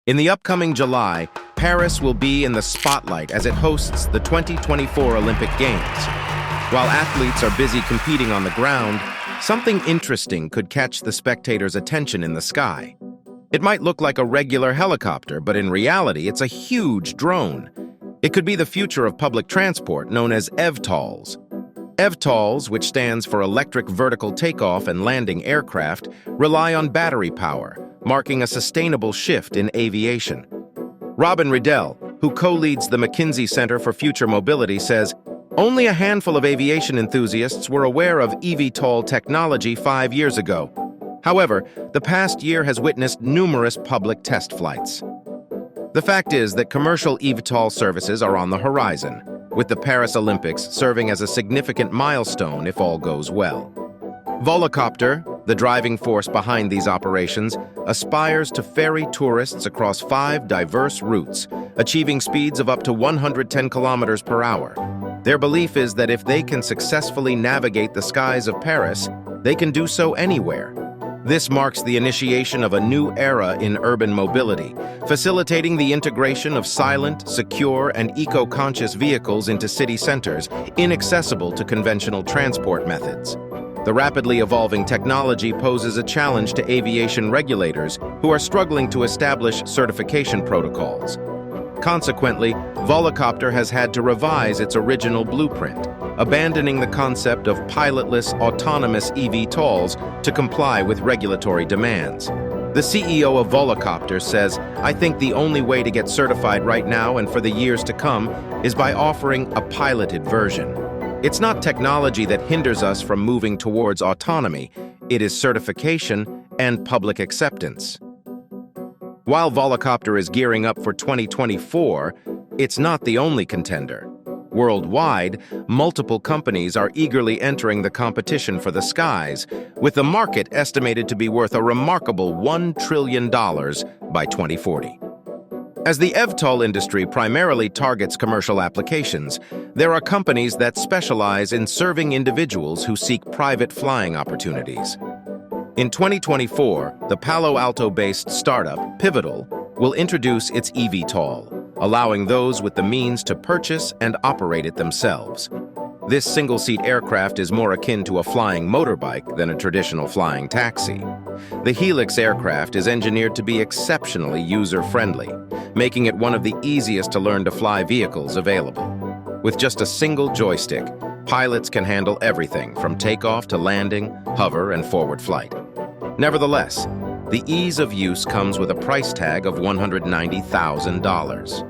In the upcoming July, Paris will be in the spotlight as it hosts the 2024 Olympic Games. While athletes are busy competing on the ground, something interesting could catch the spectators' attention in the sky. It might look like a regular helicopter, but in reality, it's a huge drone. It could be the future of public transport, known as eVTOLs. eVTOLs, which stands for Electric Vertical Takeoff and Landing Aircraft, rely on battery power, marking a sustainable shift in aviation. Robin Riddell, who co-leads the McKinsey Center for Future Mobility, says, "Only a handful of aviation enthusiasts were aware of eVTOL technology 5 years ago. However, the past year has witnessed numerous public test flights." The fact is that commercial eVTOL services are on the horizon, with the Paris Olympics serving as a significant milestone if all goes well. Volocopter, the driving force behind these operations, aspires to ferry tourists across 5 diverse routes, achieving speeds of up to 110 kilometers per hour. Their belief is that if they can successfully navigate the skies of Paris, they can do so anywhere. This marks the initiation of a new era in urban mobility, facilitating the integration of silent, secure, and eco-conscious vehicles into city centers, inaccessible to conventional transport methods. The rapidly evolving technology poses a challenge to aviation regulators who are struggling to establish certification protocols. Consequently, Volocopter has had to revise its original blueprint, abandoning the concept of pilotless, autonomous eVTOLs to comply with regulatory demands. The CEO of Volocopter says, "I think the only way to get certified right now and for the years to come is by offering a piloted version. It's not technology that hinders us from moving towards autonomy. It is certification and public acceptance." While Volocopter is gearing up for 2024, it's not the only contender. Worldwide, multiple companies are eagerly entering the competition for the skies, with the market estimated to be worth a remarkable $1 trillion by 2040. As the eVTOL industry primarily targets commercial applications, there are companies that specialize in serving individuals who seek private flying opportunities. In 2024, the Palo Alto-based startup, VTOL, will introduce its eVtol, allowing those with the means to purchase and operate it themselves. This single-seat aircraft is more akin to a flying motorbike than a traditional flying taxi. The Helix aircraft is engineered to be exceptionally user-friendly, making it one of the easiest to learn to fly vehicles available. With just a single joystick, pilots can handle everything from takeoff to landing, hover, and forward flight. Nevertheless, the ease of use comes with a price tag of $190,000.